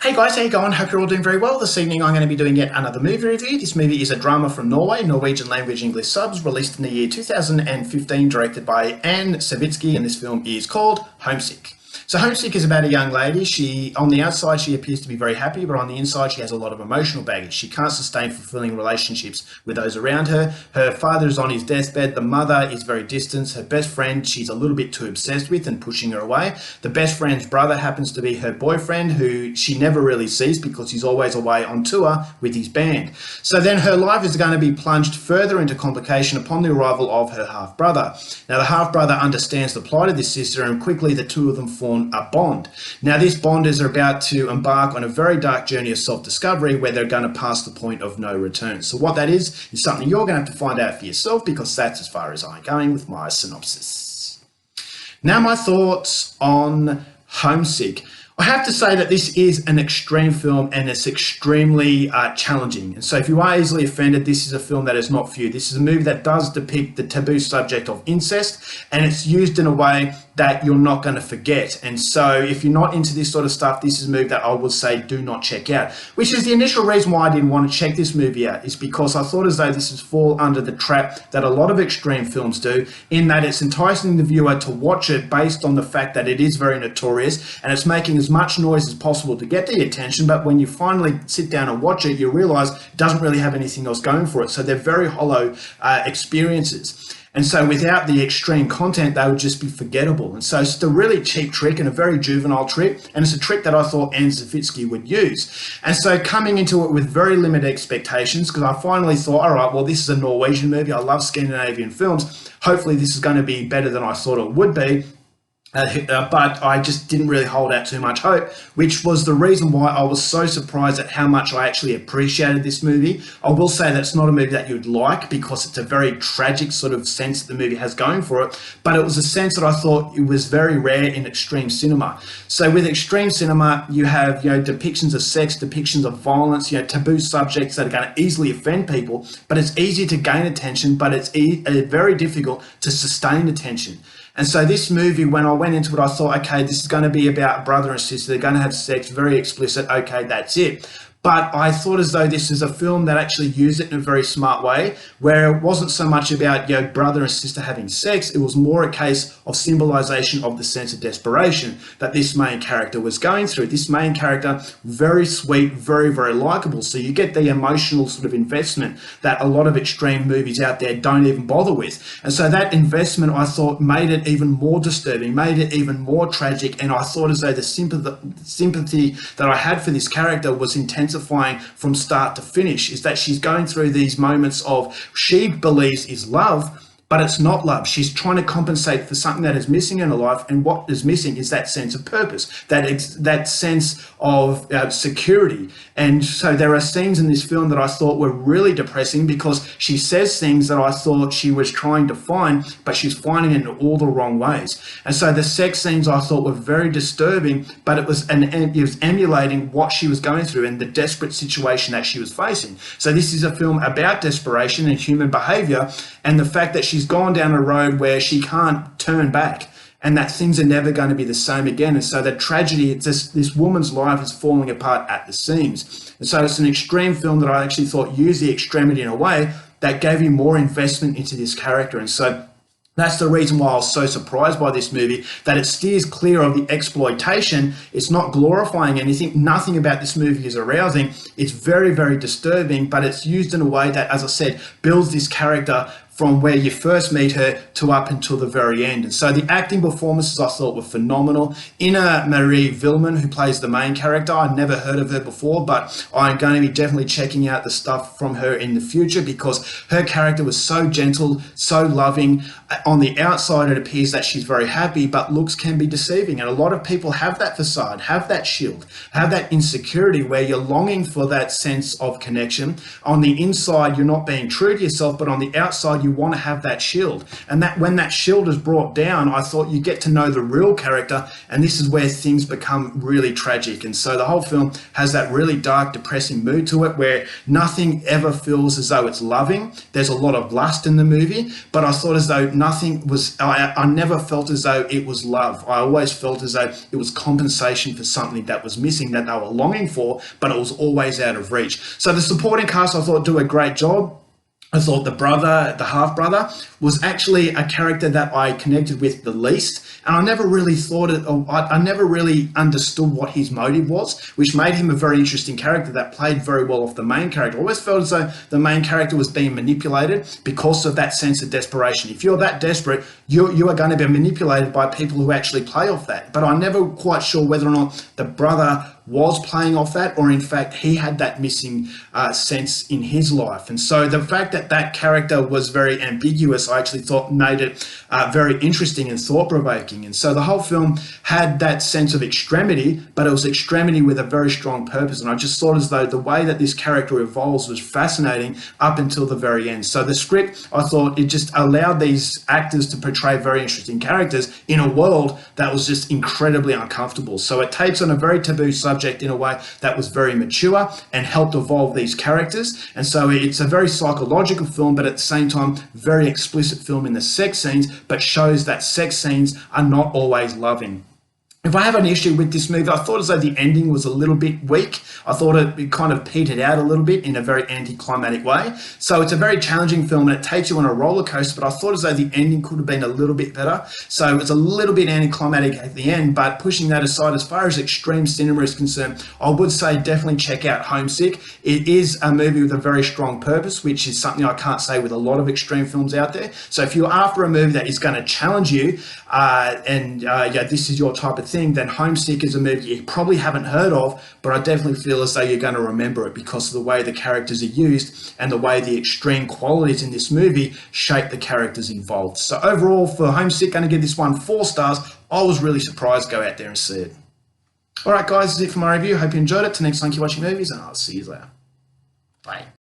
Hey guys, how you going? Hope you're all doing very well. This evening I'm going to be doing yet another movie review. This movie is a drama from Norway, Norwegian language English subs, released in the year 2015, directed by Anne Savitsky, and this film is called Homesick. So Homesick is about a young lady. On the outside, she appears to be very happy, but on the inside, she has a lot of emotional baggage. She can't sustain fulfilling relationships with those around her. Her father is on his deathbed. The mother is very distant. Her best friend, she's a little bit too obsessed with and pushing her away. The best friend's brother happens to be her boyfriend, who she never really sees because he's always away on tour with his band. So then her life is going to be plunged further into complication upon the arrival of her half-brother. Now, the half-brother understands the plight of this sister, and quickly the two of them form a bond. Now, these bonders are about to embark on a very dark journey of self-discovery where they're going to pass the point of no return. So what that is something you're going to have to find out for yourself, because that's as far as I'm going with my synopsis. Now, my thoughts on Homesick. I have to say that this is an extreme film and it's extremely challenging. And so if you are easily offended, this is a film that is not for you. This is a movie that does depict the taboo subject of incest, and it's used in a way that you're not going to forget. And so if you're not into this sort of stuff, this is a movie that I would say do not check out, which is the initial reason why I didn't want to check this movie out, is because I thought as though this would fall under the trap that a lot of extreme films do, in that it's enticing the viewer to watch it based on the fact that it is very notorious and it's making as much noise as possible to get the attention, but when you finally sit down and watch it, you realize it doesn't really have anything else going for it. So they're very hollow experiences. And so without the extreme content, they would just be forgettable. And so it's a really cheap trick and a very juvenile trick. And it's a trick that I thought Anne Savitsky would use. And so coming into it with very limited expectations, because I finally thought, all right, well, this is a Norwegian movie. I love Scandinavian films. Hopefully this is going to be better than I thought it would be. But I just didn't really hold out too much hope, which was the reason why I was so surprised at how much I actually appreciated this movie. I will say that it's not a movie that you'd like, because it's a very tragic sort of sense that the movie has going for it, but it was a sense that I thought it was very rare in extreme cinema. So with extreme cinema, you have, depictions of sex, depictions of violence, taboo subjects that are going to easily offend people, but it's easy to gain attention, but it's very difficult to sustain attention. And so this movie, when I went into it, I thought, okay, this is going to be about a brother and sister. They're going to have sex, very explicit. Okay, that's it. But I thought as though this is a film that actually used it in a very smart way, where it wasn't so much about, brother and sister having sex. It was more a case of symbolization of the sense of desperation that this main character was going through. This main character, very sweet, very, very likable. So you get the emotional sort of investment that a lot of extreme movies out there don't even bother with. And so that investment, I thought, made it even more disturbing, made it even more tragic. And I thought as though the sympathy that I had for this character was intense from start to finish, is that she's going through these moments of, she believes is love, but it's not love. She's trying to compensate for something that is missing in her life, and what is missing is that sense of purpose, that sense of security. And so there are scenes in this film that I thought were really depressing, because she says things that I thought she was trying to find, but she's finding it in all the wrong ways. And so the sex scenes I thought were very disturbing, but it was emulating what she was going through and the desperate situation that she was facing. So this is a film about desperation and human behavior, and the fact that she's gone down a road where she can't turn back, and that things are never going to be the same again. And so the tragedy, it's this woman's life is falling apart at the seams. And so it's an extreme film that I actually thought used the extremity in a way that gave you more investment into this character. And so that's the reason why I was so surprised by this movie, that it steers clear of the exploitation. It's not glorifying anything. Nothing about this movie is arousing. It's very, very disturbing, but it's used in a way that, as I said, builds this character from where you first meet her to up until the very end. And so the acting performances I thought were phenomenal. Ina Marie Villman, who plays the main character, I'd never heard of her before, but I'm going to be definitely checking out the stuff from her in the future, because her character was so gentle, so loving. On the outside, it appears that she's very happy, but looks can be deceiving. And a lot of people have that facade, have that shield, have that insecurity where you're longing for that sense of connection. On the inside, you're not being true to yourself, but on the outside, you want to have that shield. And that when that shield is brought down, I thought you get to know the real character, and this is where things become really tragic. And so the whole film has that really dark, depressing mood to it, where nothing ever feels as though it's loving. There's a lot of lust in the movie, but I thought as though nothing was, I never felt as though it was love. I always felt as though it was compensation for something that was missing, that they were longing for, but it was always out of reach. So the supporting cast, I thought, do a great job. I thought the brother, the half-brother, was actually a character that I connected with the least. And I never really thought it, I never really understood what his motive was, which made him a very interesting character that played very well off the main character. I always felt as though the main character was being manipulated because of that sense of desperation. If you're that desperate, you are going to be manipulated by people who actually play off that. But I'm never quite sure whether or not the brother was playing off that, or in fact he had that missing sense in his life. And so the fact that that character was very ambiguous, I actually thought made it very interesting and thought-provoking. And so the whole film had that sense of extremity, but it was extremity with a very strong purpose. And I just thought as though the way that this character evolves was fascinating up until the very end. So the script, I thought it just allowed these actors to portray very interesting characters in a world that was just incredibly uncomfortable. So it takes on a very taboo subject in a way that was very mature and helped evolve these characters. And so it's a very psychological film, but at the same time very explicit film in the sex scenes, but shows that sex scenes are not always loving. If I have an issue with this movie, I thought as though the ending was a little bit weak. I thought it kind of petered out a little bit in a very anticlimactic way. So it's a very challenging film and it takes you on a roller coaster, but I thought as though the ending could have been a little bit better. So it's a little bit anticlimactic at the end, but pushing that aside, as far as extreme cinema is concerned, I would say definitely check out Homesick. It is a movie with a very strong purpose, which is something I can't say with a lot of extreme films out there. So if you're after a movie that is going to challenge you this is your type of thing, then Homesick is a movie you probably haven't heard of, but I definitely feel as though you're going to remember it because of the way the characters are used and the way the extreme qualities in this movie shape the characters involved. So overall for Homesick, going to give this one 4 stars. I was really surprised. Go out there and see it. All right, guys, this is it for my review. Hope you enjoyed it. Till next time, keep watching movies, and I'll see you later. Bye.